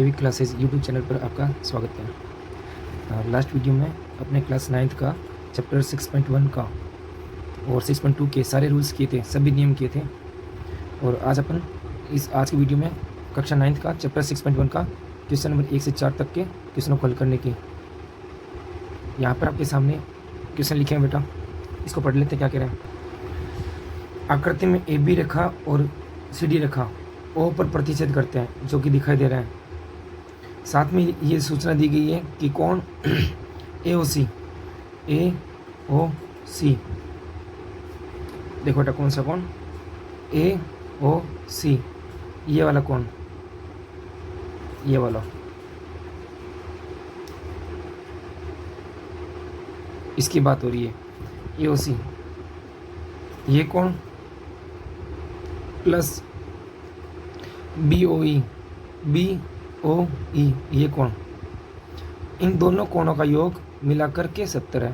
केवी classes YouTube channel पर आपका स्वागत है। लास्ट वीडियो में अपने क्लास 9th का चैप्टर 6.1 का और 6.2 के सारे रूल्स किए थे, सभी नियम किए थे। और आज अपन आज की वीडियो में कक्षा 9th का चैप्टर 6.1 का क्वेश्चन नंबर 1 से 4 तक के क्वेश्चनों को हल करने की। यहाँ पर आपके सामने क्वेश्चन लिखे हैं बेटा, इसको पढ़ लेते हैं क्या कह रहे हैं। आकृति में ए बी रेखा और सी डी रेखा ओ पर प्रतिच्छेद करते हैं, जो कि दिखाई दे रहा है। साथ में ये सूचना दी गई है कि कौन ए ओ सी देखो बेटा, कौन सा कौन ए ओ सी, ये वाला कौन, ये वाला, इसकी बात हो रही है। ए ओ सी ये कौन प्लस बी ओ ई ये कौन, इन दोनों कोणों का योग मिलाकर के 70 है।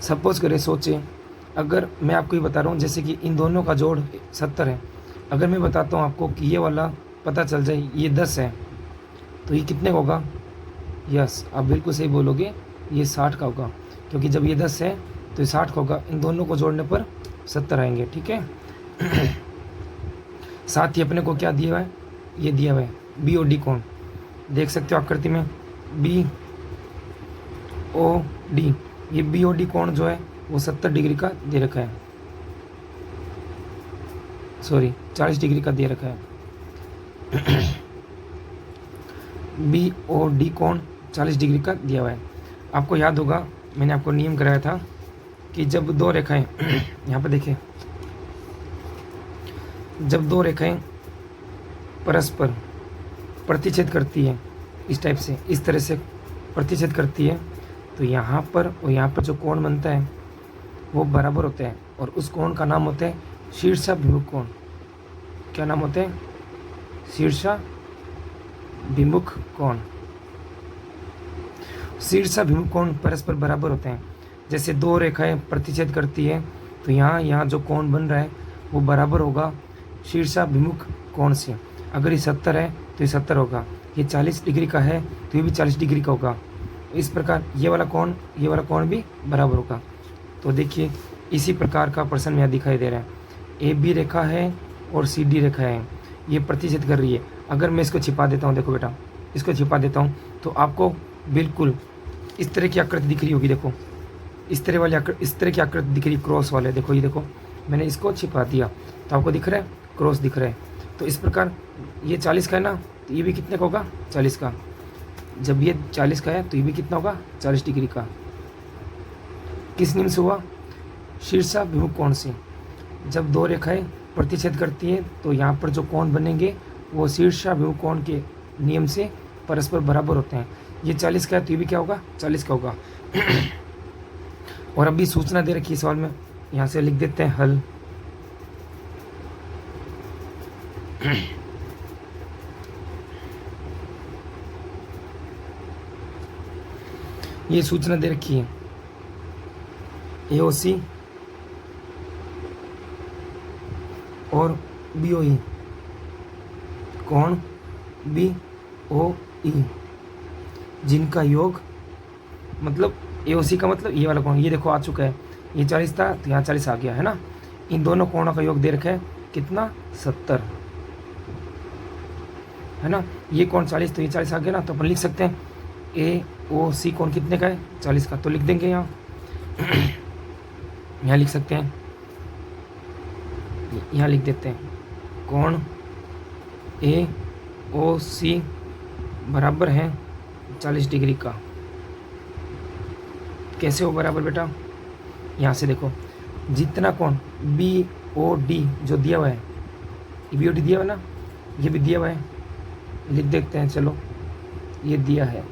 सपोज करें, सोचें, अगर मैं आपको ये बता रहा हूँ जैसे कि इन दोनों का जोड़ 70 है, अगर मैं बताता हूँ आपको कि ये वाला पता चल जाए ये 10 है, तो ये कितने का होगा? यस, आप बिल्कुल सही बोलोगे, ये 60 का होगा, क्योंकि जब ये 10 है तो ये 60 का होगा। इन दोनों को जोड़ने पर 70 आएंगे, ठीक है। साथ ही अपने को क्या दिया हुआ है? ये दिया हुआ है बी ओ डी कोण, देख सकते हो आकृति में बी ओ डी। ये बी ओ डी कोण जो है वो 70 डिग्री का दे रखा है, सॉरी 40 डिग्री का दे रखा है। बी ओ डी कोण 40 डिग्री का दिया हुआ है। आपको याद होगा, मैंने आपको नियम कराया था कि जब दो रेखाएं यहाँ पर देखें, जब दो रेखाएं परस्पर प्रतिच्छेद करती है, इस टाइप से, इस तरह से प्रतिच्छेद करती है, तो यहाँ पर और यहाँ पर जो कोण बनता है वो बराबर होते हैं, और उस कोण का नाम होता है शीर्षाभिमुख कोण। क्या नाम होते हैं? शीर्षाभिमुख कोण। शीर्षाभिमुख कोण परस्पर बराबर होते हैं। जैसे दो रेखाएं प्रतिच्छेद करती है, तो यहाँ जो कोण बन रहा है वो बराबर होगा शीर्षाभिमुख कोण से। अगर ये 70 है तो ये 70 होगा, ये 40 डिग्री का है तो ये भी 40 डिग्री का होगा। इस प्रकार ये वाला कोण भी बराबर होगा। तो देखिए, इसी प्रकार का प्रश्न यहाँ दिखाई दे रहा है। ए बी रेखा है और सी डी रेखा है, ये प्रतिच्छेद कर रही है। अगर मैं इसको छिपा देता हूँ, देखो बेटा, इसको छिपा देता हूँ, तो आपको बिल्कुल इस तरह की आकृति दिख रही होगी। देखो, इस तरह की आकृति दिख रही, क्रॉस वाले। देखो, ये देखो, मैंने इसको छिपा दिया तो आपको दिख रहा है, क्रॉस दिख रहा है। तो इस प्रकार ये 40 का है ना, तो ये भी कितने का होगा? 40 का। जब ये 40 का है तो ये भी कितना होगा? 40 डिग्री का। किस नियम से हुआ? शीर्षाभिमुख कोण से। जब दो रेखाएं प्रतिच्छेद करती है तो यहाँ पर जो कोण बनेंगे वो शीर्षाभिमुख कोण के नियम से परस्पर बराबर होते हैं। ये 40 का है तो ये भी क्या होगा? 40 का होगा। और अभी सूचना दे रखी है सवाल में, यहाँ से लिख देते हैं हल। ये सूचना दे रखी है, ए ओ सी और बी ओ ई, कोण बी ओ ई, जिनका योग, मतलब ए ओ सी का मतलब ये वाला कोण, ये देखो आ चुका है, ये 40 था तो यहाँ 40 आ गया है ना। इन दोनों कोणों का योग दे रखा है कितना? 70 है ना। ये कोण 40 तो ये 40 आ गया ना, तो अपन लिख सकते हैं ए ओ सी कोण कितने का है? 40 का। तो लिख देंगे यहाँ, यहाँ लिख सकते हैं, यहाँ लिख देते हैं कोण ए ओ सी बराबर है 40 डिग्री का। कैसे हो बराबर बेटा? यहाँ से देखो, जितना कोण बी ओ डी जो दिया हुआ है, बी ओ डी दिया हुआ है ना, ये भी दिया हुआ है, लिख देखते हैं, चलो, ये दिया है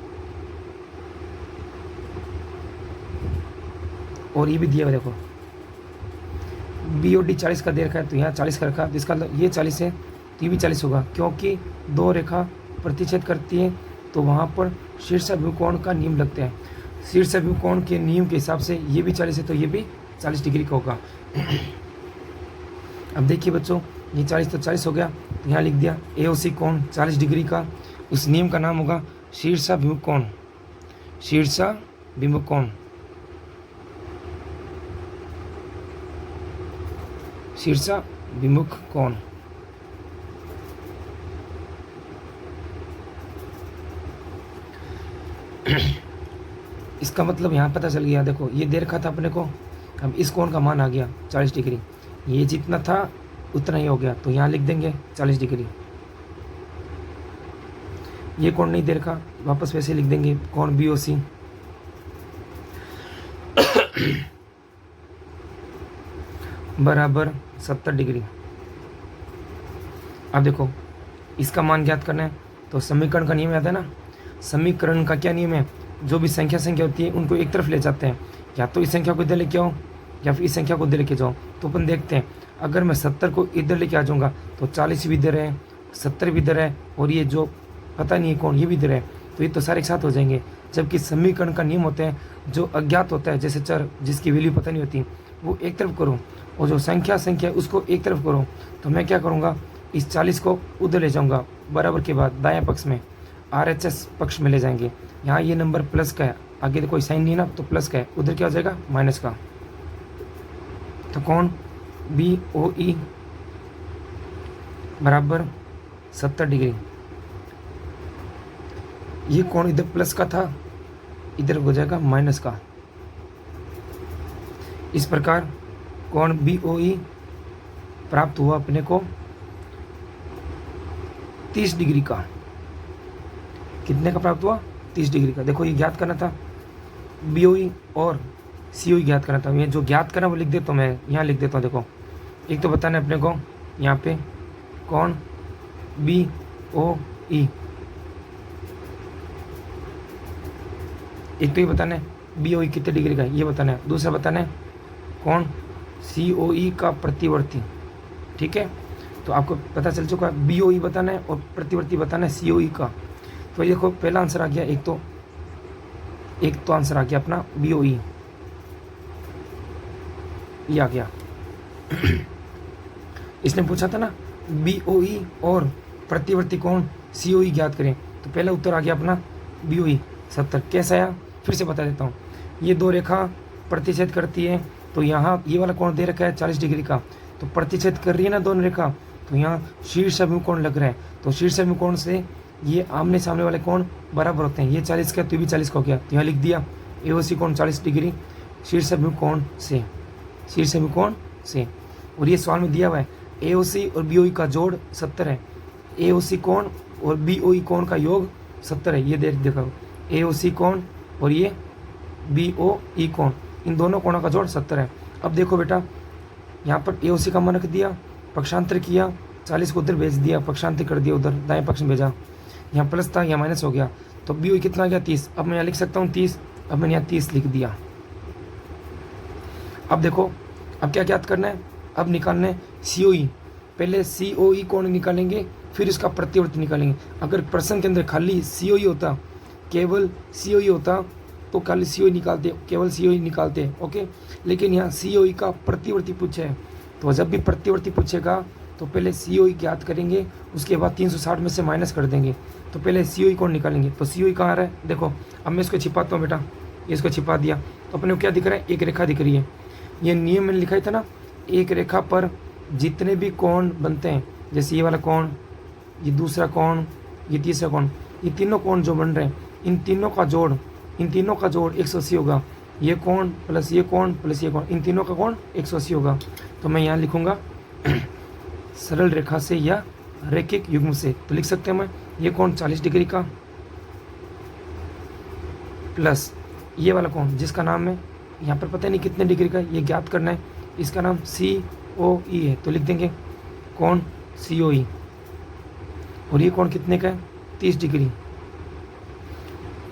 और ये भी दिया हुआ है। देखो, बी ओ डी 40 का दे रखा है तो यहाँ 40 का रखा, तो इसका ये 40 है तो ये भी 40 होगा, क्योंकि दो रेखा प्रतिच्छेद करती है तो वहाँ पर शीर्षाभिमुख कोण का नियम लगते हैं। शीर्षाभिमुख कोण के नियम के हिसाब से ये भी 40 है तो ये भी 40 डिग्री का होगा। अब देखिए बच्चों, ये 40 तो 40 हो गया, तो यहाँ लिख दिया ए ओ सी कोण 40 डिग्री का। उस नियम का नाम होगा शीर्षाभिमुख कोण। शीर्षाभिमुख कोण, शीर्षाभिमुख कोण। इसका मतलब यहाँ पता चल गया। देखो ये दे रखा था अपने को, अब इस कोण का मान आ गया 40 डिग्री। ये जितना था उतना ही हो गया, तो यहाँ लिख देंगे 40 डिग्री। ये कोण नहीं दे रखा, वापस वैसे लिख देंगे कोण BOC बराबर 70 डिग्री। अब देखो इसका मान ज्ञात करना है, तो समीकरण का नियम याद है ना। समीकरण का क्या नियम है, जो भी संख्या होती है उनको एक तरफ ले जाते हैं, या तो इस संख्या को इधर लेके आओ या फिर इस संख्या को इधर लेके जाओ। तो अपन देखते हैं, अगर मैं 70 को इधर लेके आ जाऊँगा तो 40 भी इधर है, 70 भी इधर है, और ये जो पता नहीं है कौन ये भी इधर है, तो ये तो सारे एक साथ हो जाएंगे। जबकि समीकरण का नियम होता है, जो अज्ञात होता है जैसे चर जिसकी वैल्यू पता नहीं होती वो एक तरफ करो, और जो संख्या उसको एक तरफ करो। तो मैं क्या करूँगा, इस 40 को उधर ले जाऊँगा, बराबर के बाद दायां पक्ष में RHS पक्ष में ले जाएंगे। यहाँ ये नंबर प्लस का है, आगे तो कोई साइन नहीं है ना, तो प्लस का है, उधर क्या हो जाएगा माइनस का। तो कौन BOE बराबर 70 डिग्री। ये कौन इधर प्लस का था, इधर हो जाएगा माइनस का। इस प्रकार कोण BOE प्राप्त हुआ अपने को 30 डिग्री का। कितने का प्राप्त हुआ, 30 डिग्री का। देखो ये ज्ञात करना था, BOE और COE ज्ञात करना था। ये जो ज्ञात करना वो लिख देता हूँ, मैं यहाँ लिख देता हूँ। देखो एक तो बताना है अपने को यहाँ पे कोण BOE, एक तो ये बताना है BOE कितने डिग्री का है ये बताना है। दूसरा बताना है कोण COE का प्रतिवर्ती। ठीक है, तो आपको पता चल चुका है, BOE बताना है और प्रतिवर्ती बताना है COE का। तो ये देखो पहला आंसर आ गया, एक तो आंसर आ गया अपना BOE, ये आ गया। इसने पूछा था ना BOE और प्रतिवर्ती कोण COE ज्ञात करें, तो पहला उत्तर आ गया अपना BOE 70। कैसा आया फिर से बता देता हूँ। ये दो रेखा प्रतिच्छेद करती है, तो यहाँ ये वाला कोण दे रखा है 40 डिग्री का, तो प्रतिच्छेद कर रही है ना दोनों रेखा, तो यहाँ शीर्षाभिमुख कोण लग रहा है। तो शीर्षाभिमुख कोण से ये आमने सामने वाले कोण बराबर होते हैं। ये 40 का तो भी 40 का हो गया, तो यहाँ लिख दिया AOC कोण 40 डिग्री शीर्षाभिमुख कोण से, शीर्षाभिमुख कोण से। और ये सवाल में दिया हुआ है AOC और BOE का जोड़ 70 है, AOC कोण और BOE कोण का योग 70 है। ये देखो AOC कोण और ये BOE कोण, इन दोनों कोणों का जोड़ 70 है। अब देखो बेटा यहाँ पर AOC का मान रख दिया, पक्षांतर किया, 40 को उधर भेज दिया, पक्षांतर कर दिया, उधर दाएं पक्ष में भेजा, यहाँ प्लस था यहाँ माइनस हो गया, तो BOE कितना आ गया 30। अब मैं यहाँ लिख सकता हूँ 30, अब मैंने यहाँ 30 लिख दिया। अब देखो अब क्या ज्ञात करना है, अब निकालना है COE। पहले COE कोण निकालेंगे, फिर इसका प्रतिवर्ती निकालेंगे। अगर प्रश्न के अंदर खाली COE होता, केवल COE होता तो खाली COE निकालते, केवल COE निकालते, ओके। लेकिन यहाँ COE का प्रतिवर्ती पूछे है, तो जब भी प्रतिवर्ती पूछेगा तो पहले COE ज्ञात करेंगे, उसके बाद 360 में से माइनस कर देंगे। तो पहले COE कोण निकालेंगे, तो COE कहाँ आ रहा है देखो। अब मैं इसको छिपाता हूँ बेटा, इसको छिपा दिया, तो अपने को क्या दिख रहा है, एक रेखा दिख रही है। ये नियम मैंने लिखा था ना, एक रेखा पर जितने भी कोण बनते हैं, जैसे ये वाला कोण, ये दूसरा कोण, ये तीसरा कोण, ये तीनों कोण जो बन रहे हैं, इन तीनों का जोड़ 180 होगा। ये कोण प्लस ये कोण प्लस ये कोण, इन तीनों का कोण 180 होगा। तो मैं यहाँ लिखूँगा सरल रेखा से या रैखिक युग्म से, तो लिख सकते हैं मैं ये कोण 40 डिग्री का प्लस ये वाला कोण जिसका नाम है यहाँ पर पता नहीं कितने डिग्री का, ये ज्ञात करना है, इसका नाम COE है, तो लिख देंगे कोण COE। और ये कोण कितने का है 30 डिग्री,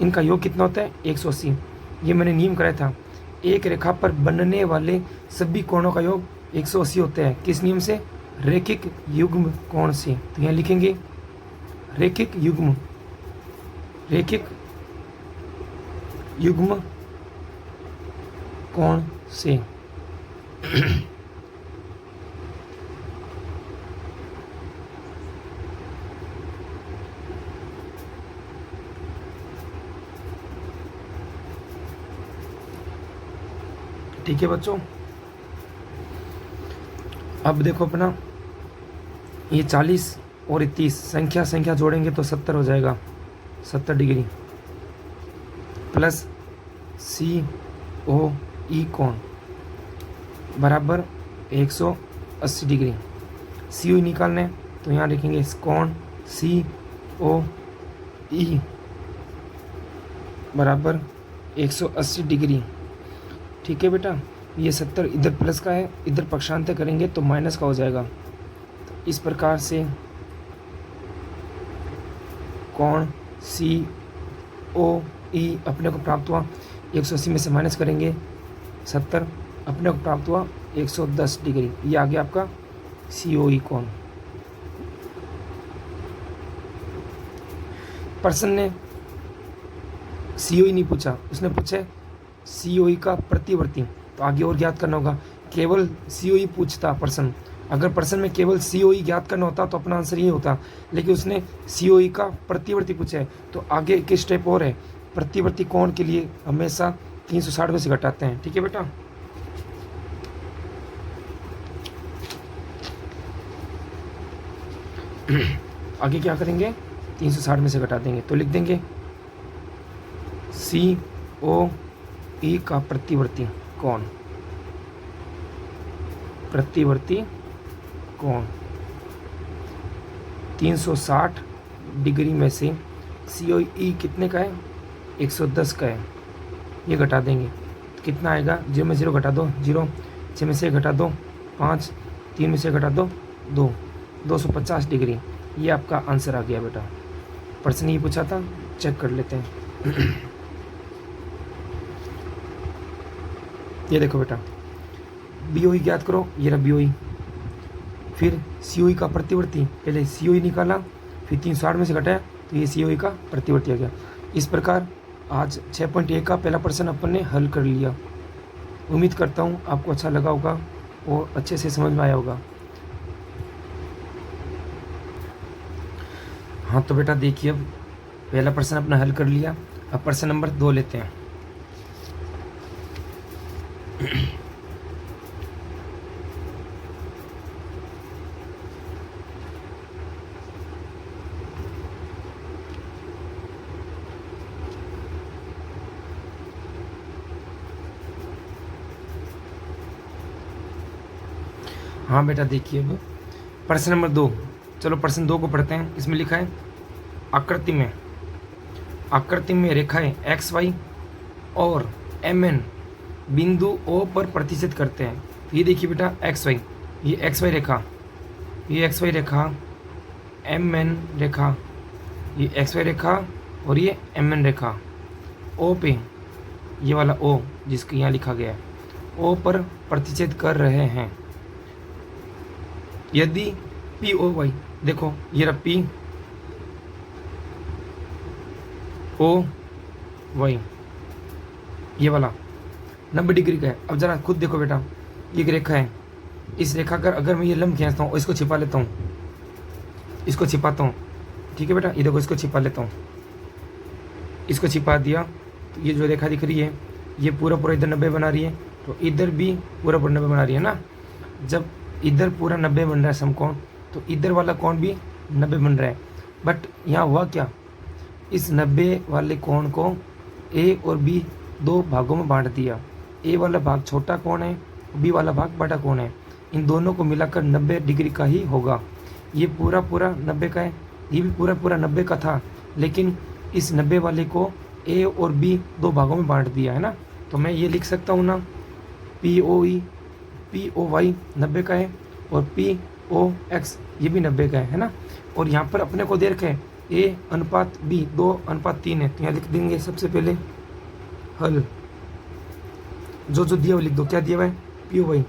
इनका योग कितना होता है 180। ये मैंने नियम कराया था, एक रेखा पर बनने वाले सभी कोणों का योग 180 होता है। किस नियम से, रैखिक युग्म कोण से। तो यहाँ लिखेंगे रैखिक युग्म कोण से। ठीक है बच्चों, अब देखो अपना ये 40 और 30 संख्या जोड़ेंगे तो 70 हो जाएगा, 70 डिग्री प्लस COE कोण बराबर 180 डिग्री। COE निकालने तो यहाँ लिखेंगे इस कोण COE बराबर 180 डिग्री। ठीक है बेटा, ये 70 इधर प्लस का है, इधर पक्षांतर करेंगे तो माइनस का हो जाएगा। तो इस प्रकार से कोण COE अपने को प्राप्त हुआ, 180 में से माइनस करेंगे 70, अपने को प्राप्त हुआ 110 डिग्री। ये आ गया आपका COE कोण। पर्सन ने COE नहीं पूछा, उसने पूछा COE का प्रतिवर्ती, तो आगे और ज्ञात करना होगा। केवल COE पूछता पर्सन, अगर पर्सन में केवल COE ज्ञात करना होता तो अपना आंसर ये होता, लेकिन उसने COE का प्रतिवर्ती पूछा है। तो आगे के स्टेप और है, प्रतिवर्ती कोण के लिए हमेशा 360 में से घटाते हैं। ठीक है बेटा, आगे क्या करेंगे, 360 में से घटा देंगे तो लिख देंगे COE का प्रतिवर्ती कोण, प्रतिवर्ती कोण 360 डिग्री में से COE कितने का है, 110 का है, ये घटा देंगे तो कितना आएगा, 0 में 0 घटा दो 0, 6 में से घटा दो 5, 3 में से घटा दो 2, 250 डिग्री। ये आपका आंसर आ गया बेटा। पर्सन ये पूछा था, चेक कर लेते हैं। ये देखो बेटा, BOE ज्ञात करो, ये रहा BOE, फिर COE का प्रतिवर्ती, पहले COE निकाला फिर 360 में से घटाया तो ये COE का प्रतिवर्ती आ गया। इस प्रकार आज 6.1 का पहला प्रश्न अपन ने हल कर लिया। उम्मीद करता हूँ आपको अच्छा लगा होगा और अच्छे से समझ में आया होगा। हाँ तो बेटा देखिए, अब पहला प्रश्न अपना हल कर लिया, अब प्रश्न नंबर 2 लेते हैं। हाँ बेटा देखिए, अब प्रश्न नंबर 2, चलो प्रश्न 2 को पढ़ते हैं। इसमें लिखा है आकृति में रेखाएं XY और MN बिंदु O पर प्रतिच्छेद करते हैं। तो ये देखिए बेटा XY, ये XY रेखा, ये XY रेखा, MN रेखा, ये XY रेखा और ये MN रेखा O पे, ये वाला O जिसके यहाँ लिखा गया है O पर प्रतिच्छेद कर रहे हैं। यदि POY, देखो ये रहा POY, ये वाला 90 डिग्री का है। अब जरा खुद देखो बेटा, ये एक रेखा है, इस रेखा का अगर मैं ये लंब खींचता हूँ, इसको छिपा लेता हूँ, इसको छिपाता हूँ। ठीक है बेटा, ये देखो इसको छिपा लेता हूँ, इसको छिपा दिया तो ये जो रेखा दिख रही है ये पूरा पूरा इधर 90 बना रही है, तो इधर भी पूरा पूरा 90 बना रही है ना। जब इधर पूरा 90 बन रहा है समकोण, तो इधर वाला कोण भी 90 बन रहा है। बट यहाँ हुआ क्या, इस 90 वाले कोण को A और B 2 भागों में बांट दिया। A वाला भाग छोटा कोण है, B वाला भाग बड़ा कोण है, इन दोनों को मिलाकर 90 डिग्री का ही होगा। ये पूरा पूरा 90 का है, ये भी पूरा पूरा 90 का था, लेकिन इस 90 वाले को A और B 2 भागों में बांट दिया है ना। तो मैं ये लिख सकता हूँ ना, POY 90 का है और POX ये भी 90 का है ना। और यहाँ पर अपने को दे रखा है A/B 2/3 है, तो यहाँ लिख देंगे सबसे पहले हल, जो जो दिया हुआ लिख दो। क्या दिया हुआ है, POY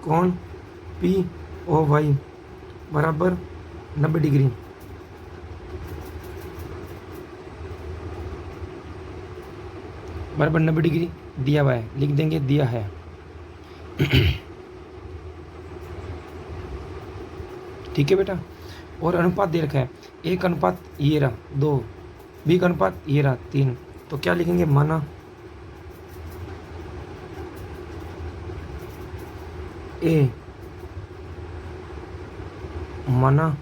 कोण POY बराबर 90 डिग्री। बराबर 90 डिग्री दिया हुआ है, लिख देंगे दिया है। ठीक है बेटा, और अनुपात दे रखा है, 1 अनुपात ये रहा 2, B का अनुपात ये रहा 3, तो क्या लिखेंगे, माना ए माना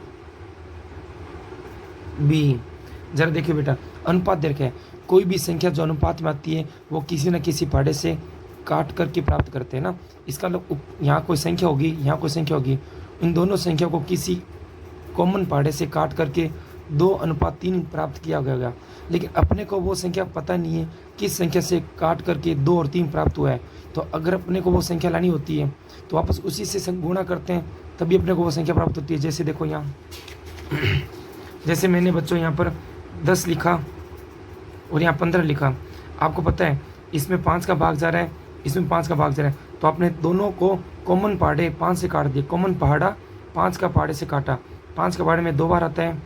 बी। जरा देखिए बेटा, अनुपात दे रखा है, कोई भी संख्या जो अनुपात में आती है वो किसी न किसी पहाड़े से काट करके प्राप्त करते हैं ना। इसका मतलब यहाँ कोई संख्या होगी, यहाँ कोई संख्या होगी, इन दोनों संख्या को किसी कॉमन पहाड़े से काट करके 2:3 प्राप्त किया गया। लेकिन अपने को वो संख्या पता नहीं है किस संख्या से काट करके 2 और 3 प्राप्त हुआ है। तो अगर अपने को वो संख्या लानी होती है तो वापस उसी से गुणा करते हैं, तभी अपने को वो संख्या प्राप्त होती है। जैसे देखो यहाँ जैसे मैंने बच्चों यहाँ पर 10 लिखा और यहाँ 15 लिखा। आपको पता है इसमें 5 का भाग जा रहा है, इसमें 5 का भाग जा रहा है, तो आपने दोनों को कॉमन पहाड़े 5 से काट दिए। कॉमन पहाड़ा 5 का पहाड़े से काटा, 5 का पहाड़े में 2 बार आता है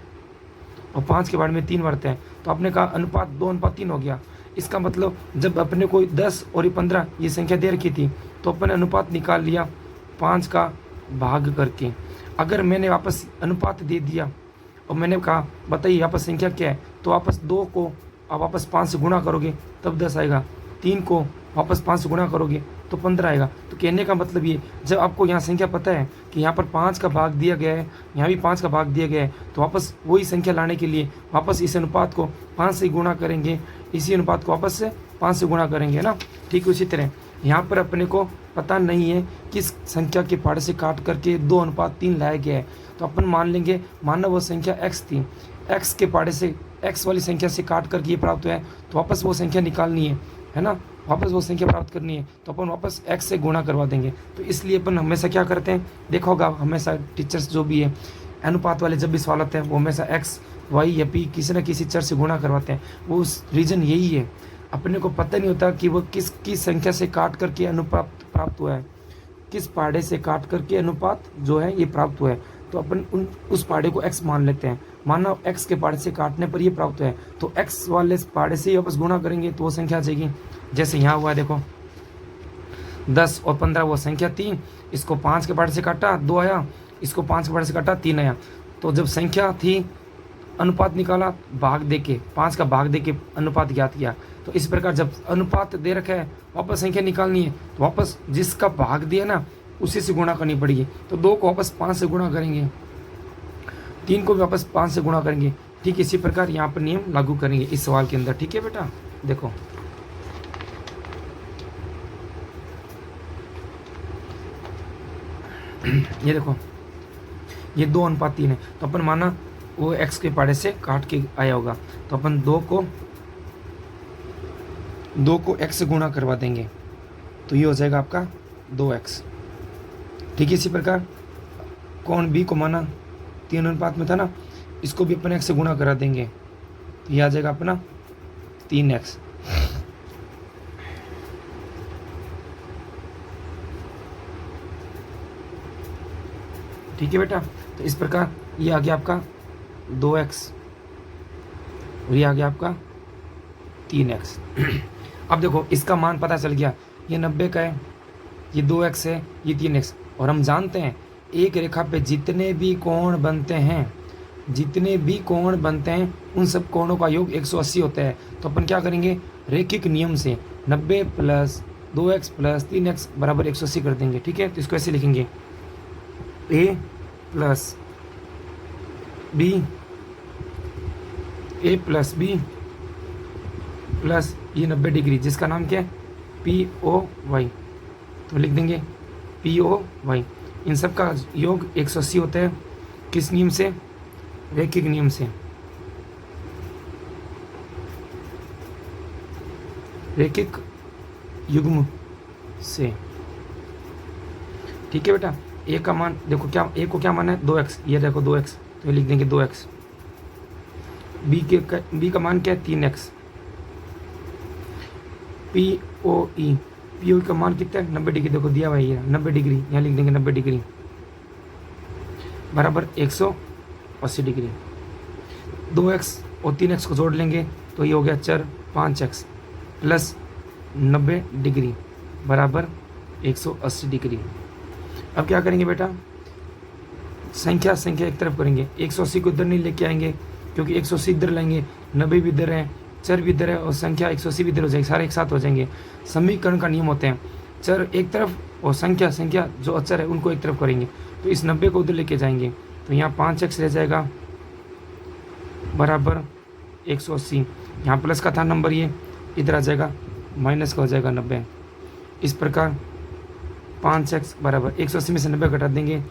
और 5 के पहाड़े में 3 बार आता है, तो आपने कहा अनुपात 2:3 हो गया। इसका मतलब जब अपने को 10 और 15 ये संख्या दे रखी थी तो अपने अनुपात निकाल लिया 5 का भाग करके। अगर मैंने वापस अनुपात दे दिया और मैंने कहा बताइए यहाँ पर संख्या क्या है, तो वापस 2 को आप वापस 5 से गुणा करोगे तब 10 आएगा, 3 को वापस 5 से गुणा करोगे तो 15 आएगा। तो कहने का मतलब ये, जब आपको यहाँ संख्या पता है कि यहाँ पर 5 का भाग दिया गया है, यहाँ भी 5 का भाग दिया गया है, तो वापस वही संख्या लाने के लिए वापस इस अनुपात को 5 से गुणा करेंगे, इसी अनुपात को वापस से 5 से गुणा करेंगे ना। ठीक उसी तरह यहाँ पर अपने को पता नहीं है किस संख्या के पहाड़े से काट करके 2:3 लाया गया है, तो अपन मान लेंगे माना वो संख्या x थी, x के पहाड़े से x वाली संख्या से काट करके ये प्राप्त हुआ है, तो वापस वो संख्या निकालनी है ना, वापस वो संख्या प्राप्त करनी है, तो अपन वापस x से गुणा करवा देंगे। तो इसलिए अपन हमेशा क्या करते हैं, देखा होगा हमेशा टीचर्स जो भी है अनुपात वाले जब भी सवाल आते हैं वो हमेशा x y या p किसी न किसी चर से गुणा करवाते हैं। वो उस रीज़न यही है, अपने को पता नहीं होता कि वो किस संख्या से काट करके अनुपात प्राप्त हुआ है, किस पहाड़े से काट करके अनुपात जो है ये प्राप्त हुआ है, तो अपन उस पहाड़े को x मान लेते हैं। माना x के पहाड़े से काटने पर ये प्राप्त हुआ है, तो x वाले पहाड़े से वापस गुणा करेंगे तो वो संख्या आ जाएगी। जैसे यहाँ हुआ देखो 10 और 15 वो संख्या थी, इसको 5 के पहाड़े से काटा 2 आया, इसको 5 के पहाड़े से काटा 3 आया। तो जब संख्या थी अनुपात निकाला, भाग दे के 5 का भाग दे के अनुपात ज्ञात किया। तो इस प्रकार जब अनुपात दे रखा है वापस संख्या निकालनी है, तो वापस जिसका भाग दिया ना उसी से गुणा करनी पड़ेगी। तो 2 को वापस 5 से गुणा करेंगे, 3 को भी वापस 5 से गुणा करेंगे। ठीक इसी प्रकार यहाँ पर नियम लागू करेंगे इस सवाल के अंदर। ठीक है बेटा, देखो ये देखो ये 2:3 है, तो अपन माना वो x के पहाड़े से काट के आया होगा, तो अपन 2 को x से गुणा करवा देंगे, तो ये हो जाएगा आपका 2x। ठीक है, इसी प्रकार कोण b को माना 3 अनुपात में था ना, इसको भी अपन x से गुणा करा देंगे, तो ये आ जाएगा अपना 3x। ठीक है बेटा, तो इस प्रकार ये आ गया आपका 2x और ये आ गया आपका 3x। अब देखो इसका मान पता चल गया, ये 90 का है, ये 2x है, ये 3x। और हम जानते हैं एक रेखा पे जितने भी कोण बनते हैं उन सब कोणों का योग 180 होता है। तो अपन क्या करेंगे, रैखिक नियम से 90 + 2x + 3x बराबर 180 कर देंगे। ठीक है, तो इसको ऐसे लिखेंगे a + b प्लस ये 90 डिग्री जिसका नाम क्या है POY, तो लिख देंगे POY। इन सब का योग 180 होता है, किस नियम से, रैखिक नियम से, रैखिक युग्म से। ठीक है बेटा, ए का मान देखो क्या, ए को क्या माना है 2x, ये देखो 2x, तो ये लिख देंगे 2x। बी का मान क्या है 3x। POE का मान कितना है 90 डिग्री, देखो दिया हुआ है 90 डिग्री, यहाँ लिख देंगे 90 डिग्री बराबर 180 डिग्री। 2x और 3x को जोड़ लेंगे तो ये हो गया चर 5x + 90 डिग्री बराबर 180 डिग्री। अब क्या करेंगे बेटा, संख्या एक तरफ करेंगे, 180 को इधर नहीं लेके आएंगे क्योंकि 180 इधर लाएंगे, 90 भी इधर है, चर भी इधर है और संख्या 180 भी इधर हो जाएगी, सारे एक साथ हो जाएंगे। समीकरण का नियम होते हैं, चर एक तरफ और संख्या जो अचर है उनको एक तरफ करेंगे, तो इस 90 को उधर लेके जाएंगे, तो यहाँ 5x रह जाएगा बराबर 180। यहाँ प्लस का था नंबर, ये इधर आ जाएगा, माइनस का हो जाएगा 90। इस प्रकार 5x बराबर 180 में से 90 घटा देंगे,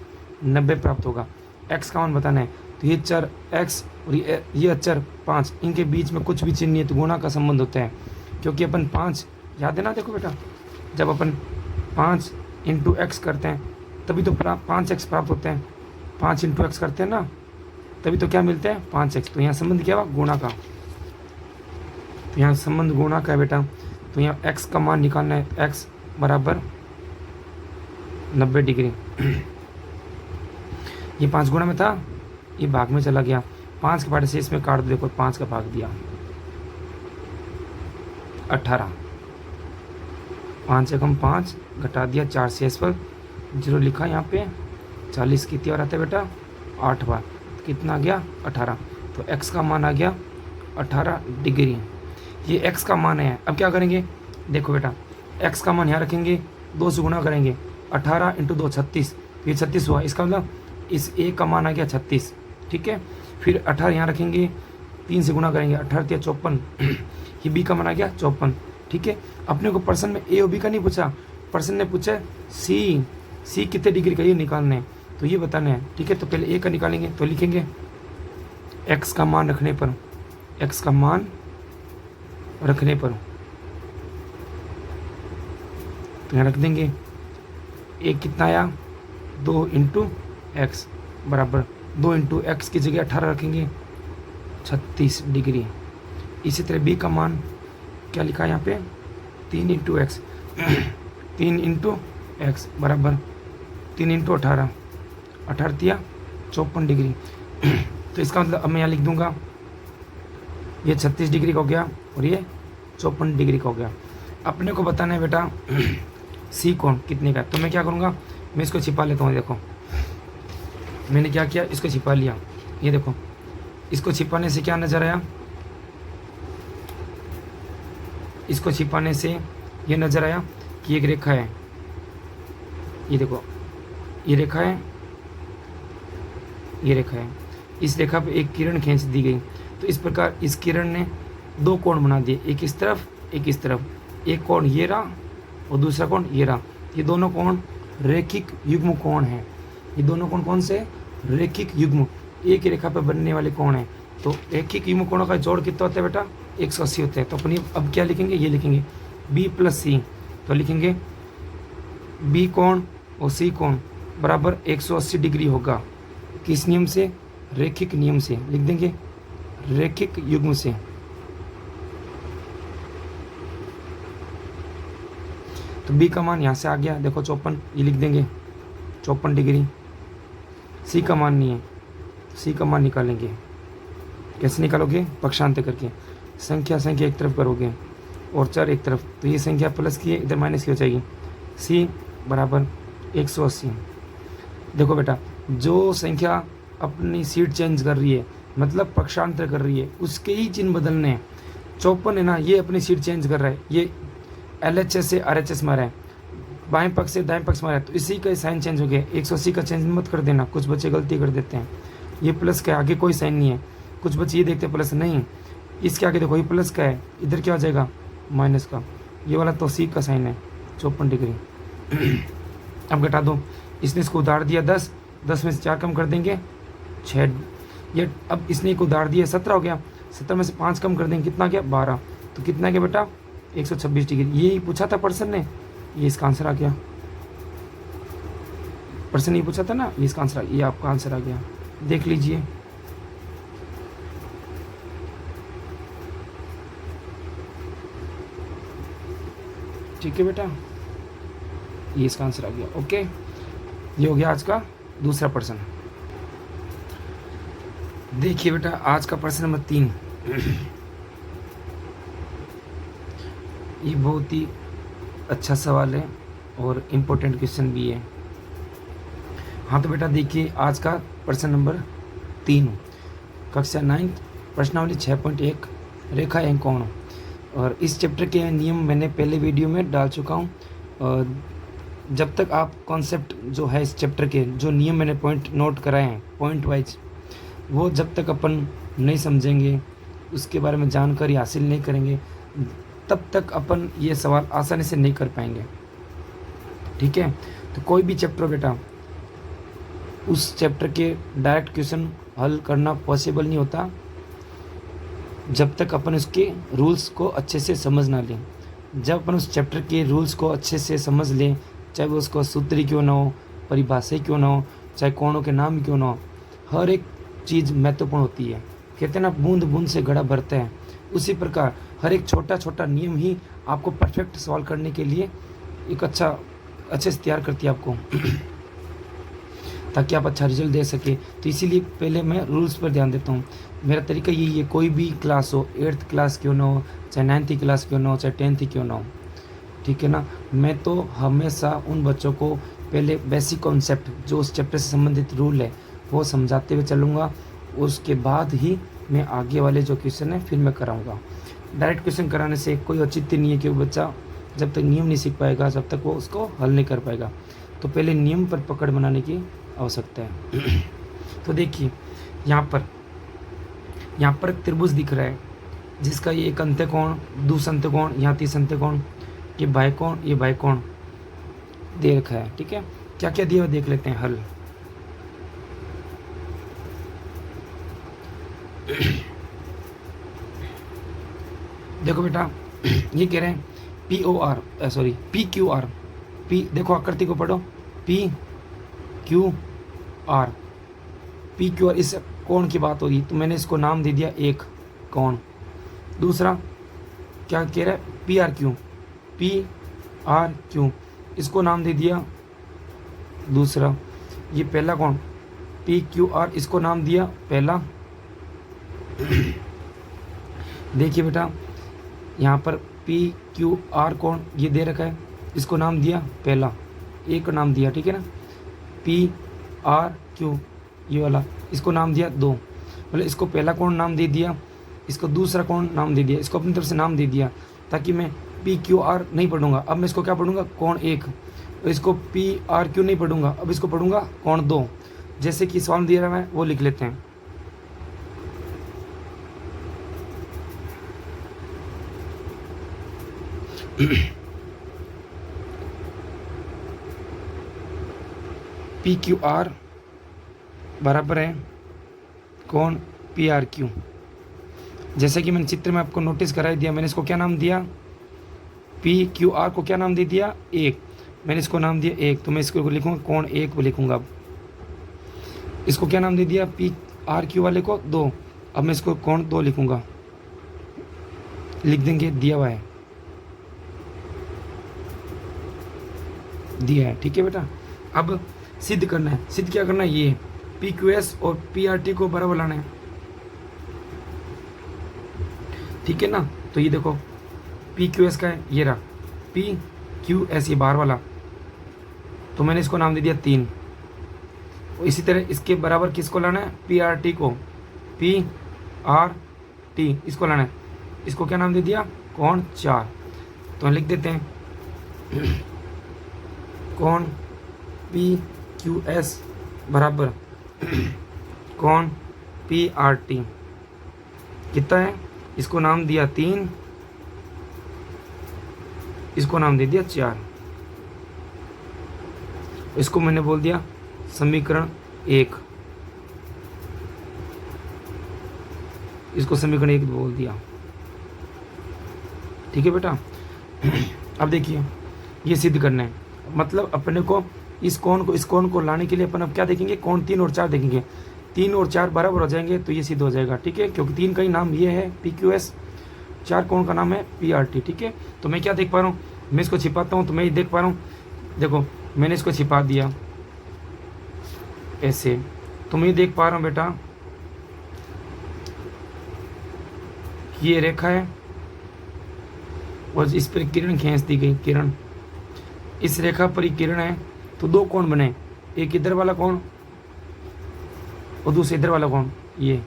90 प्राप्त होगा। x का मान बताना है, तो ये चर x और ये अचर 5, इनके बीच में कुछ भी चिन्ह नहीं है तो गुणा का संबंध होता है, क्योंकि अपन 5 याद है ना, देखो बेटा जब अपन 5 इंटू एक्स करते हैं तभी तो 5x प्राप्त होते हैं, 5 इंटू एक्स करते हैं ना तभी तो क्या मिलते हैं 5x। तो यहाँ संबंध क्या हुआ, गुणा का, तो यहाँ संबंध गुणा का है बेटा। तो यहाँ x का मान निकालना है, x बराबर 90 डिग्री। ये 5 गुणा में था, ये भाग में चला गया, 5 के पार्ट से इसमें काट दो, देखो 5 का भाग दिया 18, 5 से कम 5 घटा दिया 4 से इस पर 0 लिखा यहाँ पे, 40 कितनी बार आता है बेटा 8 बार, तो कितना आ गया 18। तो x का मान आ गया 18 डिग्री, ये x का मान है। अब क्या करेंगे, देखो बेटा x का मान यहाँ रखेंगे, 2 से गुणा करेंगे, 18 इंटू 2 36, ये 36 हुआ, इसका मतलब इस a का मान आ गया 36, ठीक है। फिर 18 यहाँ रखेंगे, 3 से गुणा करेंगे, 18 × 54, ये b का मान आ गया 54, ठीक है। अपने को प्रश्न में a और b का नहीं पूछा, प्रश्न ने पूछा c कितने डिग्री का, ये निकालना है, तो ये बताना है, ठीक है। तो पहले a का निकालेंगे, तो लिखेंगे x का मान रखने पर, x का मान रखने पर तो यहाँ रख देंगे, a कितना आया 2 इंटू एक्स बराबर 2 इंटू एक्स की जगह 18 रखेंगे 36 डिग्री। इसी तरह b का मान क्या लिखा है यहाँ पे 3 इंटू एक्स 3 इंटू एक्स बराबर 3 इंटू 18 दिया 54 डिग्री। तो इसका मतलब अब मैं यहाँ लिख दूंगा, ये 36 डिग्री का हो गया और ये 54 डिग्री का हो गया। अपने को बताना है बेटा सी कोण कितने का, तो मैं क्या करूँगा, मैं इसको छिपा लेता हूँ। देखो मैंने क्या किया, इसको छिपा लिया, ये देखो इसको छिपाने से क्या नजर आया, इसको छिपाने से ये नजर आया कि एक रेखा है, ये देखो ये रेखा है, ये रेखा है, इस रेखा पे एक किरण खींच दी गई। तो इस प्रकार इस किरण ने 2 कोण बना दिए, एक इस तरफ एक इस तरफ, एक कोण ये रहा और दूसरा कोण ये रहा। ये दोनों कोण रेखिक युग्म कोण हैं। ये दोनों कोण कौन से, रेखिक युग्म, एक ही रेखा पर बनने वाले कोण हैं। तो रेखिक युग्म कोणों का जोड़ कितना होता है बेटा 180 होता है। तो अपनी अब क्या लिखेंगे, ये लिखेंगे b + c, तो लिखेंगे b कोण और c कोण बराबर 180 डिग्री होगा। किस नियम से, रेखिक नियम से, लिख देंगे रेखिक युग्म से। तो b का मान यहाँ से आ गया, देखो 54, ये लिख देंगे 54 डिग्री। c का मान नहीं है, c का मान निकालेंगे, कैसे निकालोगे, पक्षांतर करके, संख्या एक तरफ करोगे और चर एक तरफ, तो ये संख्या प्लस की है, इधर माइनस की हो जाएगी। c बराबर 180। देखो बेटा जो संख्या अपनी सीट चेंज कर रही है, मतलब पक्षांतर कर रही है, उसके ही चिन्ह बदलने हैं। 54 है ना, ये अपनी सीट चेंज कर रहा है, ये LHS से RHS में आ रहा है, बाएं पक्ष से दाएं पक्ष में आ रहा है, तो इसी का साइन चेंज हो गया। 180 का चेंज मत कर देना, कुछ बच्चे गलती कर देते हैं। ये प्लस का है, आगे कोई साइन नहीं है, कुछ बच्चे ये देखते प्लस नहीं, इसके आगे देखो ये प्लस का है, इधर क्या हो जाएगा माइनस का, ये वाला तो C का साइन है 54 डिग्री। अब घटा दो, इसने इसको उधार दिया 10, 10 में से 4 कम कर देंगे 6, ये अब इसने एक उधार दिया 17 हो गया, 17 में से 5 कम कर देंगे, कितना गया 12, तो कितना गया बेटा 126 डिग्री। यही पूछा था पर्सन ने, ये इसका आंसर आ गया। पर्सन ये पूछा था ना, ये इसका आंसर, ये आपका आंसर आ गया, देख लीजिए। ठीक है बेटा, ये इसका आंसर आ गया। ओके, ये हो गया आज का दूसरा प्रश्न। देखिए बेटा आज का प्रश्न नंबर 3, ये बहुत ही अच्छा सवाल है और इम्पोर्टेंट क्वेश्चन भी है। हाँ तो बेटा देखिए आज का प्रश्न नंबर 3, कक्षा 9 प्रश्नावली 6.1 रेखा एवं कोण। और इस चैप्टर के नियम मैंने पहले वीडियो में डाल चुका हूँ, जब तक आप कॉन्सेप्ट जो है इस चैप्टर के, जो नियम मैंने पॉइंट नोट कराए हैं पॉइंट वाइज, वो जब तक अपन नहीं समझेंगे, उसके बारे में जानकारी हासिल नहीं करेंगे, तब तक अपन ये सवाल आसानी से नहीं कर पाएंगे। ठीक है, तो कोई भी चैप्टर बेटा, उस चैप्टर के डायरेक्ट क्वेश्चन हल करना पॉसिबल नहीं होता जब तक अपन उसके रूल्स को अच्छे से समझ ना लें। जब अपन उस चैप्टर के रूल्स को अच्छे से समझ लें, चाहे वो उसको सूत्री क्यों ना हो, परिभाषाएं क्यों ना हो, चाहे कोणों के नाम क्यों ना हो, हर एक चीज़ महत्वपूर्ण होती है। कहते हैं ना, बूंद बूंद से घड़ा भरता है। उसी प्रकार हर एक छोटा छोटा नियम ही आपको परफेक्ट सॉल्व करने के लिए एक अच्छे से तैयार करती है आपको ताकि आप अच्छा रिजल्ट दे सके। तो इसीलिए पहले मैं रूल्स पर ध्यान देता हूँ। मेरा तरीका यही है, कोई भी क्लास हो, 8th क्लास क्यों ना हो, चाहे 9th क्लास क्यों ना हो, चाहे 10th क्यों ना हो, ठीक है ना, मैं तो हमेशा उन बच्चों को पहले बेसिक कॉन्सेप्ट जो उस चैप्टर से संबंधित रूल है वो समझाते हुए चलूँगा। उसके बाद ही मैं आगे वाले जो क्वेश्चन है फिर मैं कराऊँगा। डायरेक्ट क्वेश्चन कराने से कोई औचित्य नहीं है कि वो बच्चा जब तक नियम नहीं सीख पाएगा, जब तक वो उसको हल नहीं कर पाएगा। तो पहले नियम पर पकड़ बनाने की आवश्यकता है। तो देखिए यहाँ पर एक त्रिभुज दिख रहा है जिसका ये एक अंत्यकोण, दूसरा अंत्यकोण, यहाँ तीसरा अंत्यकोण, ये बाह्यकोण, ये बाह्यकोण दे रखा है। ठीक है, क्या क्या दिया हुआ देख लेते हैं हल। देखो बेटा, ये कह रहे हैं PQR, P, देखो आकृति को पढ़ो, PQR, इस कोण की बात हो रही, तो मैंने इसको नाम दे दिया एक कोण। दूसरा क्या कह रहा है, PRQ, इसको नाम दे दिया दूसरा। ये पहला कोण PQR, इसको नाम दिया पहला। देखिए बेटा, यहाँ पर PQR कोण ये दे रखा है, इसको नाम दिया पहला, एक नाम दिया, ठीक है ना। PRQ ये वाला, इसको नाम दिया दो, मतलब इसको पहला कोण नाम दे दिया, इसको दूसरा कोण नाम दे दिया, इसको अपनी तरफ से नाम दे दिया ताकि मैं PQR नहीं पढ़ूंगा। अब मैं इसको क्या पढ़ूंगा, कोण एक, और इसको PRQ नहीं पढ़ूंगा, अब इसको पढ़ूंगा कोण दो। जैसे कि सवाल दिया रहा है वो लिख लेते हैं। PQR बराबर है कोण PRQ। जैसे कि मैंने चित्र में आपको नोटिस कराई दिया, मैंने इसको क्या नाम दिया, PQR को क्या नाम दे दिया, एक, मैंने इसको नाम दिया एक, तो मैं इसको लिखूंगा कोण एक को लिखूंगा। अब इसको क्या नाम दे दिया, PRQ वाले को दो, अब मैं इसको कोण दो लिखूंगा, लिख देंगे, दिया हुआ है, दिया है। ठीक है बेटा, अब सिद्ध करना है। सिद्ध क्या करना है, ये PQS और PRT को बराबर लाना है, ठीक है ना। तो ये देखो PQS का है, ये रहा PQS, ये बाहर वाला, तो मैंने इसको नाम दे दिया 3। इसी तरह इसके बराबर किसको लाना है, PRT को, PRT इसको लाना है, इसको क्या नाम दे दिया, कोण 4। तो लिख देते हैं कोण PQS बराबर कोण PRT कितना है, इसको नाम दिया 3, इसको नाम दे दिया 4, इसको मैंने बोल दिया समीकरण 1, इसको समीकरण 1 बोल दिया। ठीक है बेटा, अब देखिए ये सिद्ध करना है, मतलब अपने को इस कोण को लाने के लिए अपन अब क्या देखेंगे, कोण 3 और 4 देखेंगे। 3 और 4 बराबर हो जाएंगे तो ये सिद्ध हो जाएगा। ठीक है, क्योंकि 3 का ही नाम ये है PQS, 4 कोण का नाम है PRT। ठीक है, तो मैं क्या देख पा रहा हूँ, मैं इसको छिपाता हूँ तो मैं ये देख पा रहा हूँ, देखो मैंने इसको छिपा दिया ऐसे, तो मैं ये देख पा रहा हूँ बेटा, ये रेखा है और इस पर किरण खींच दी गई, किरण इस रेखा पर ही किरण है, तो दो कोण बने, एक इधर वाला कोण और दूसरा इधर वाला कोण, ये।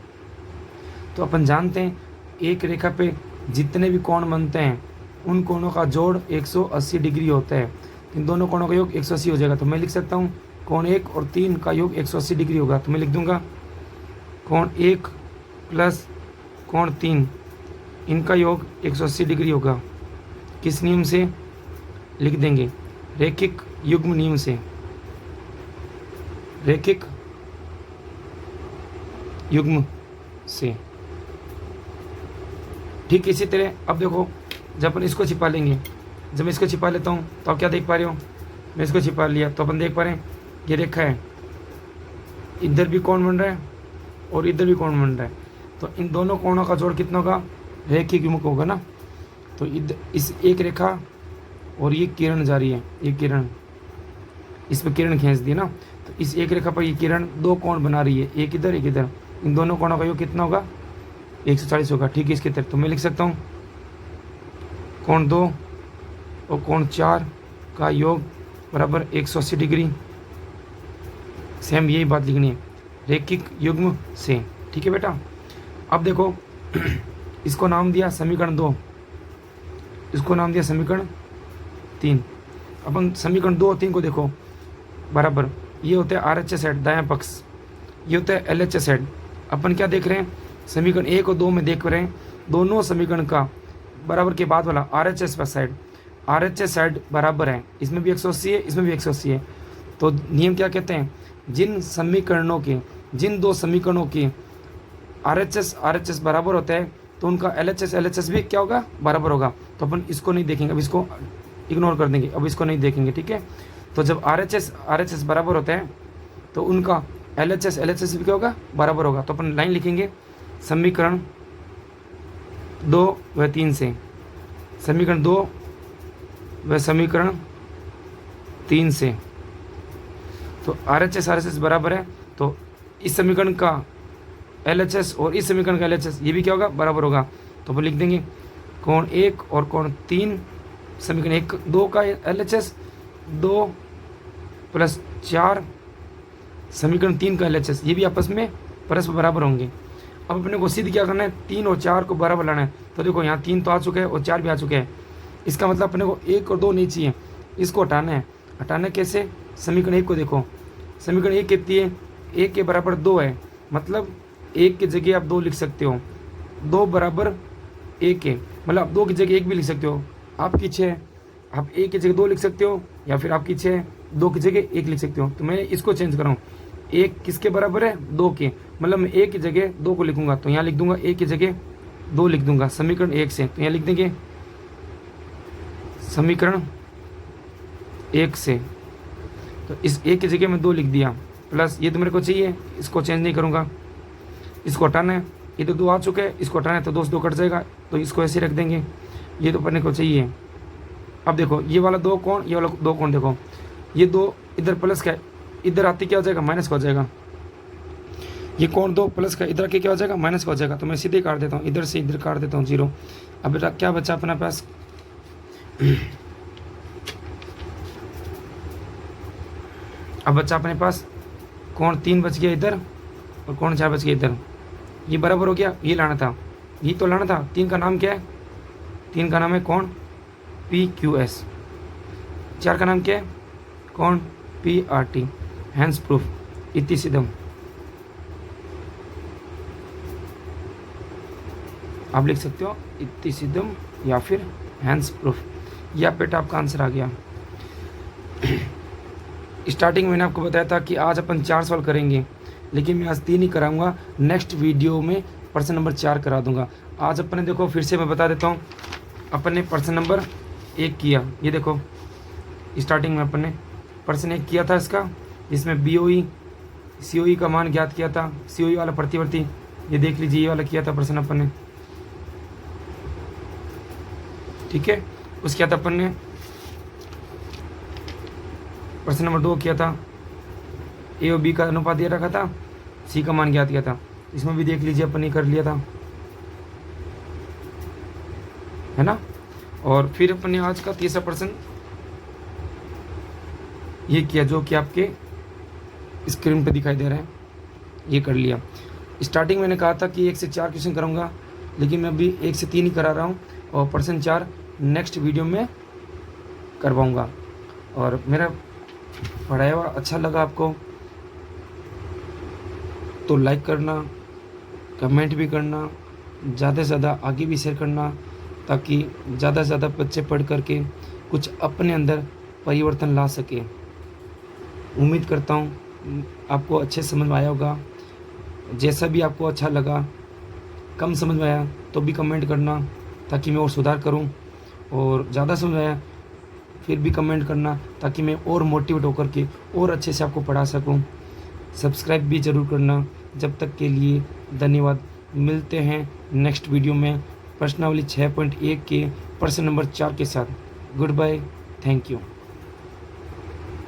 तो अपन जानते हैं एक रेखा पे जितने भी कोण बनते हैं उन कोणों का जोड़ 180 डिग्री होता है। तो इन दोनों कोणों का योग 180 हो जाएगा। तो मैं लिख सकता हूँ कोण 1 और 3 का योग 180 डिग्री होगा। तो मैं लिख दूंगा कोण 1 प्लस कोण 3 इनका योग 180 डिग्री होगा। किस नियम से लिख देंगे? रैखिक युग्म नियम से, रैखिक युग्म से। ठीक इसी तरह अब देखो, जब अपन इसको छिपा लेंगे, जब मैं इसको छिपा लेता हूँ तो आप क्या देख पा रहे हो? मैं इसको छिपा लिया तो अपन देख पा रहे हैं ये रेखा है, इधर भी कोण बन रहा है और इधर भी कोण बन रहा है। तो इन दोनों कोणों का जोड़ कितना होगा? रैखिक युग्म होगा ना। तो इस एक रेखा और ये किरण जा रही है, ये किरण, इस पर किरण खींच दी ना, तो इस एक रेखा पर ये किरण दो कोण बना रही है, एक इधर एक इधर। इन दोनों कोणों का योग कितना होगा? 140 होगा। ठीक है, इसके तरह तो मैं लिख सकता हूँ कोण 2 और कोण 4 का योग बराबर 180 डिग्री। सेम यही बात लिखनी है, रैखिक युग्म से। ठीक है बेटा। अब देखो इसको नाम दिया समीकरण 2, इसको नाम दिया समीकरण 3। अपन समीकरण 2 और 3 को देखो बराबर, ये होता है RHS हेड दायां पक्ष, ये होता है LHS हेड। अपन क्या देख रहे हैं? समीकरण 1 और 2 में देख रहे हैं दोनों समीकरण का बराबर के बाद वाला RHS पर साइड, RHS साइड बराबर है, इसमें भी 180 है, इसमें भी 180 है। तो नियम क्या कहते हैं? जिन समीकरणों के, जिन दो समीकरणों के RHS बराबर होता है तो उनका LHS भी क्या होगा? बराबर होगा। तो अपन इसको नहीं देखेंगे, अब इसको इग्नोर कर देंगे, अब इसको नहीं देखेंगे। ठीक है। तो जब RHS बराबर होता है तो उनका LHS भी क्या होगा? बराबर होगा। तो अपन लाइन लिखेंगे समीकरण 2 व 3 से, समीकरण 2 व समीकरण 3 से। तो RHS बराबर है, तो इस समीकरण का LHS और इस समीकरण का LHS ये भी क्या होगा? बराबर होगा। तो अपन लिख देंगे कोण 1 और कोण 3, समीकरण 1 2 का LHS 2 प्लस 4 समीकरण 3 का LHS, ये भी आपस में परस्पर बराबर होंगे। अब अपने को सिद्ध क्या करना है? 3 और 4 को बराबर लाना है। तो देखो यहाँ 3 तो आ चुके हैं और 4 भी आ चुके हैं, इसका मतलब अपने को 1 और 2 नहीं चाहिए, इसको हटाना है। हटाना कैसे? समीकरण 1 को देखो, समीकरण 1 कितनी है? 1 के बराबर 2 है, मतलब 1 की जगह आप 2 लिख सकते हो, 2 बराबर 1 है, मतलब आप 2 की जगह 1 भी लिख सकते हो। आपकी इच्छा है, आप 1 की जगह 2 लिख सकते हो, या फिर आपकी इच्छा है 2 की जगह 1 लिख सकते हो। तो मैं इसको चेंज कर रहा हूँ, 1 किसके बराबर है? 2 के, मतलब मैं 1 की जगह 2 को लिखूंगा, तो यहाँ लिख दूंगा 1 की जगह 2 लिख दूंगा समीकरण 1 से। तो यहाँ लिख देंगे समीकरण 1 से, तो इस 1 की जगह मैं 2 लिख दिया, प्लस ये तो मेरे को चाहिए, इसको चेंज नहीं करूँगा, इसको हटाना है। इधर 2 आ चुके हैं, इसको हटाना है तो 2 से 2 कट जाएगा, तो इसको ऐसे रख देंगे, ये तो अपने को चाहिए। अब देखो ये वाला 2 कोण, ये वाला 2 कोण, देखो ये 2 इधर प्लस का, इधर आती क्या हो जाएगा? माइनस का हो जाएगा। ये कोण 2 प्लस का, इधर आके क्या हो जाएगा? माइनस का हो जाएगा। तो मैं सीधे काट देता हूँ, इधर से इधर काट देता हूँ 0। अब बेटा क्या बचा अपने पास? अब बचा अपने पास कोण 3 बच गया इधर और कोण 4 बच गया इधर, ये बराबर हो गया। ये लाना था, ये तो लाना था। 3 का नाम क्या है? 3 का नाम है कोण PQS, 4 का नाम क्या है? कोण PRT। हैंस प्रूफ इति सिद्धम। आप लिख सकते हो इति सिद्धम या फिर हैंस प्रूफ, या बेटा आपका आंसर आ गया। स्टार्टिंग में मैंने आपको बताया था कि आज अपन 4 सवाल करेंगे, लेकिन मैं आज 3 ही कराऊंगा, नेक्स्ट वीडियो में प्रश्न नंबर 4 करा दूंगा। आज अपन ने देखो, फिर से मैं बता देता हूँ, अपन ने प्रश्न नंबर 1 किया, ये देखो स्टार्टिंग में अपन ने प्रश्न 1 किया था इसका, जिसमें BOE COE का मान ज्ञात किया था, COE वाला प्रतिवर्ती, ये देख लीजिए, ये वाला किया था प्रश्न अपन ने। ठीक है, उसके बाद अपन ने प्रश्न नंबर 2 किया था, A और B का अनुपात दे रखा था, C का मान ज्ञात किया था, इसमें भी देख लीजिए अपन ने कर लिया था, है ना। और फिर अपन ने आज का तीसरा प्रश्न ये किया, जो कि आपके स्क्रीन पे दिखाई दे रहा है, ये कर लिया। स्टार्टिंग मैंने कहा था कि 1 से 4 क्वेश्चन करूँगा, लेकिन मैं अभी 1 से 3 ही करा रहा हूँ, और प्रश्न 4 नेक्स्ट वीडियो में करवाऊँगा। और मेरा पढ़ाया हुआ अच्छा लगा आपको तो लाइक करना, कमेंट भी करना, ज़्यादा से ज़्यादा आगे भी शेयर करना, ताकि ज़्यादा से ज़्यादा बच्चे पढ़ कर के कुछ अपने अंदर परिवर्तन ला सके। उम्मीद करता हूँ आपको अच्छे समझ में आया होगा। जैसा भी आपको अच्छा लगा, कम समझ में आया तो भी कमेंट करना ताकि मैं और सुधार करूँ, और ज़्यादा समझ में आया फिर भी कमेंट करना ताकि मैं और मोटिवेट होकर के और अच्छे से आपको पढ़ा सकूं। सब्सक्राइब भी ज़रूर करना। जब तक के लिए धन्यवाद। मिलते हैं नेक्स्ट वीडियो में प्रश्नावली 6.1 के प्रश्न नंबर 4 के साथ। Goodbye, thank you.